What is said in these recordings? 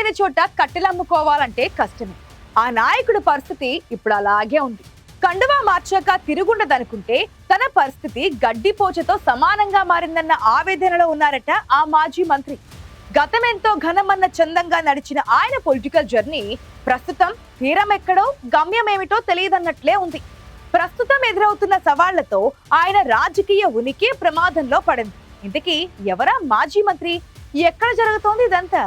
నమ్మిన చోట కట్టెలమ్ముకోవాలంటే కష్టమే. ఆ నాయకుడి పరిస్థితి ఇప్పుడు అలాగే ఉంది. కండువా మార్చాక తిరుగుండదనుకుంటే తన పరిస్థితి గడ్డిపోచతో సమానంగా మారిందన్న ఆవేదనలో ఉన్నారట ఆ మాజీ మంత్రి. గతమెంతో ఘనమన్న చందంగా నడిచిన ఆయన పొలిటికల్ జర్నీ ప్రస్తుతం తీరమెక్కడో గమ్యమేమిటో తెలియదన్నట్లే ఉంది. ప్రస్తుతం ఎదురవుతున్న సవాళ్లతో ఆయన రాజకీయ ఉనికి ప్రమాదంలో పడింది. ఇంతకీ ఎవరా మాజీ మంత్రి? ఎక్కడ జరుగుతోంది ఇదంతా?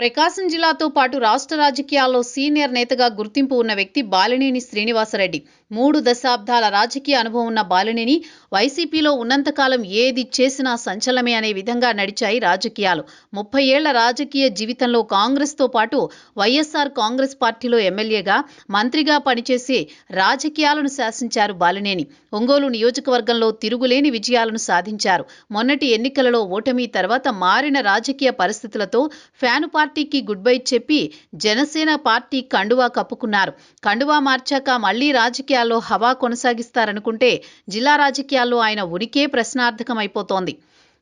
ప్రకాశం జిల్లాతో పాటు రాష్ట్ర రాజకీయాల్లో సీనియర్ నేతగా గుర్తింపు ఉన్న వ్యక్తి బాలినేని శ్రీనివాసరెడ్డి. 3 దశాబ్దాల రాజకీయ అనుభవం ఉన్న బాలినేని వైసీపీలో ఉన్నంతకాలం ఏది చేసినా సంచలనమే అనే విధంగా నడిచాయి రాజకీయాలు. 30 ఏళ్ల రాజకీయ జీవితంలో కాంగ్రెస్తో పాటు వైఎస్ఆర్ కాంగ్రెస్ పార్టీలో ఎమ్మెల్యేగా, మంత్రిగా పనిచేసి రాజకీయాలను శాసించారు బాలినేని. ఒంగోలు నియోజకవర్గంలో తిరుగులేని విజయాలను సాధించారు. మొన్నటి ఎన్నికలలో ఓటమి తర్వాత మారిన రాజకీయ పరిస్థితులతో ఫ్యాను పార్టీకి గుడ్ బై చెప్పి జనసేన పార్టీ కండువా కప్పుకున్నారు. కండువా మార్చాక మళ్లీ రాజకీయాల్లో హవా కొనసాగిస్తారనుకుంటే జిల్లా రాజకీయాల్లో ఆయన ఉనికే ప్రశ్నార్థకమైపోతోంది.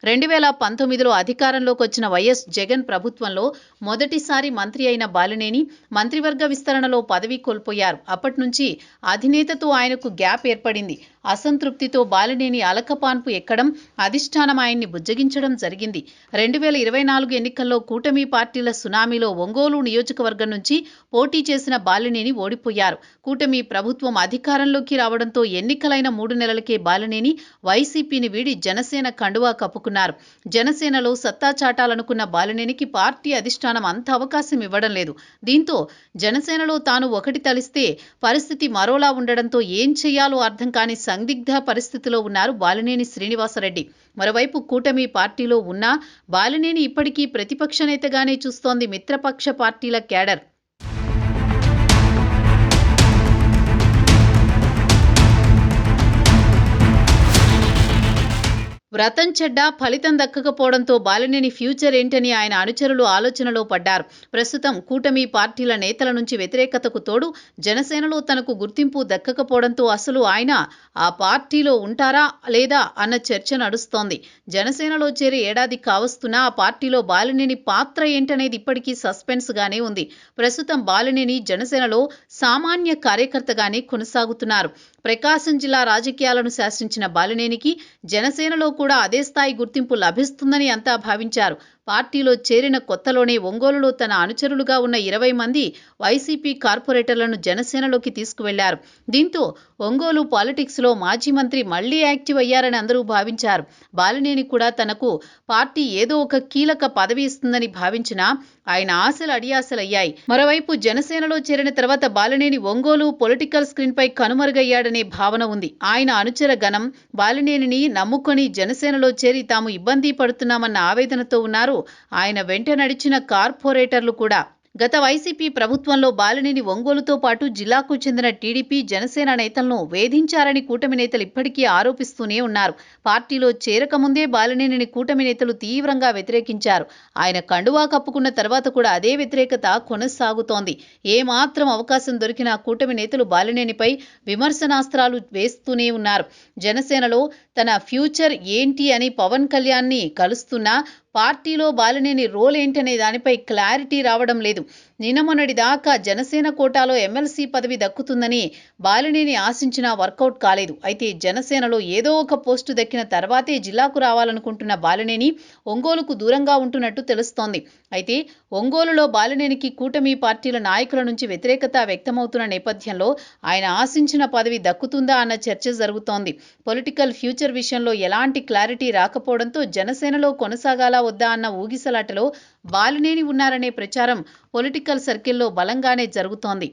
2019లో అధికారంలోకి వచ్చిన వైఎస్ జగన్ ప్రభుత్వంలో మొదటిసారి మంత్రి అయిన బాలినేని మంత్రివర్గ విస్తరణలో పదవి కోల్పోయారు. అప్పటి నుంచి అధినేతతో ఆయనకు గ్యాప్ ఏర్పడింది. అసంతృప్తితో బాలినేని అలకపాన్పు ఎక్కడం, అధిష్టానం ఆయన్ని బుజ్జగించడం జరిగింది. 2024 ఎన్నికల్లో కూటమి పార్టీల సునామీలో ఒంగోలు నియోజకవర్గం నుంచి పోటీ చేసిన బాలినేని ఓడిపోయారు. కూటమి ప్రభుత్వం అధికారంలోకి రావడంతో ఎన్నికలైన 3 నెలలకే బాలినేని వైసీపీని వీడి జనసేన కండువా కప్పుకున్నారు. జనసేనలో సత్తా చాటాలనుకున్న బాలినేనికి పార్టీ అధిష్టానం అంత అవకాశం ఇవ్వడం లేదు. దీంతో జనసేనలో తాను ఒకటి తలిస్తే పరిస్థితి మరోలా ఉండడంతో ఏం చేయాలో అర్థం కాని సందిగ్ధ పరిస్థితిలో ఉన్నారు బాలినేని శ్రీనివాసరెడ్డి. మరోవైపు కూటమి పార్టీలో ఉన్నా బాలినేని ఇప్పటికీ ప్రతిపక్ష నేతగానే చూస్తోంది మిత్రపక్ష పార్టీల క్యాడర్. వ్రతం చెడ్డ, ఫలితం దక్కకపోవడంతో బాలినేని ఫ్యూచర్ ఏంటని ఆయన అనుచరులు ఆలోచనలో పడ్డారు. ప్రస్తుతం కూటమి పార్టీల నేతల నుంచి వ్యతిరేకతకు తోడు జనసేనలో తనకు గుర్తింపు దక్కకపోవడంతో అసలు ఆయన ఆ పార్టీలో ఉంటారా లేదా అన్న చర్చ నడుస్తోంది. జనసేనలో చేరి ఏడాది కావస్తున్నా ఆ పార్టీలో బాలినేని పాత్ర ఏంటనేది ఇప్పటికీ సస్పెన్స్ గానే ఉంది. ప్రస్తుతం బాలినేని జనసేనలో సామాన్య కార్యకర్తగానే కొనసాగుతున్నారు. ప్రకాశం జిల్లా రాజకీయాలను శాసించిన బాలినేనికి జనసేనలో కూడా అదే స్థాయి గుర్తింపు లభిస్తుందని అంతా భావించారు. పార్టీలో చేరిన కొత్తలోనే ఒంగోలులో తన అనుచరులుగా ఉన్న 20 మంది వైసీపీ కార్పొరేటర్లను జనసేనలోకి తీసుకువెళ్లారు. దీంతో ఒంగోలు పాలిటిక్స్లో మాజీ మంత్రి మళ్లీ యాక్టివ్ అయ్యారని అందరూ భావించారు. బాలినేని కూడా తనకు పార్టీ ఏదో ఒక కీలక పదవి ఇస్తుందని భావించినా ఆయన ఆశలు అడియాసలయ్యాయి. మరోవైపు జనసేనలో చేరిన తర్వాత బాలినేని ఒంగోలు పొలిటికల్ స్క్రీన్పై కనుమరుగయ్యాడనే భావన ఉంది. ఆయన అనుచర గణం బాలినేనిని నమ్ముకొని జనసేనలో చేరి తాము ఇబ్బంది పడుతున్నామన్న ఆవేదనతో ఉన్నారు ఆయన వెంట నడిచిన కార్పొరేటర్లు కూడా. గత వైసీపీ ప్రభుత్వంలో బాలినేని ఒంగోలుతో పాటు జిల్లాకు చెందిన టీడీపీ, జనసేన నేతలను వేధించారని కూటమి నేతలు ఇప్పటికీ ఆరోపిస్తూనే ఉన్నారు. పార్టీలో చేరకముందే బాలినేనిని కూటమి నేతలు తీవ్రంగా వ్యతిరేకించారు. ఆయన కండువా కప్పుకున్న తర్వాత కూడా అదే వ్యతిరేకత కొనసాగుతోంది. ఏమాత్రం అవకాశం దొరికినా కూటమి నేతలు బాలినేనిపై విమర్శనాస్త్రాలు వేస్తూనే ఉన్నారు. జనసేనలో తన ఫ్యూచర్ ఏంటి అని పవన్ కళ్యాణ్ని కలుస్తున్నా పార్టీలో బాలినేని రోల్ ఏంటనే దానిపై క్లారిటీ రావడం లేదు. నిన్నమొన్నటి దాకా జనసేన కోటాలో ఎమ్మెల్సీ పదవి దక్కుతుందని బాలినేని ఆశించినా వర్కౌట్ కాలేదు. అయితే జనసేనలో ఏదో ఒక పోస్టు దక్కిన తర్వాతే జిల్లాకు రావాలనుకుంటున్న బాలినేని ఒంగోలుకు దూరంగా ఉంటున్నట్టు తెలుస్తోంది. అయితే ఒంగోలులో బాలినేనికి కూటమి పార్టీల నాయకుల నుంచి వ్యతిరేకత వ్యక్తమవుతున్న నేపథ్యంలో ఆయన ఆశించిన పదవి దక్కుతుందా అన్న చర్చ జరుగుతోంది. పొలిటికల్ ఫ్యూచర్ విషయంలో ఎలాంటి క్లారిటీ రాకపోవడంతో జనసేనలో కొనసాగాలా వద్దా అన్న ఊగిసలాటలో బాలినేని ఉన్నారనే ప్రచారం పొలిటికల్ సర్కిల్లో బలంగానే జరుగుతోంది.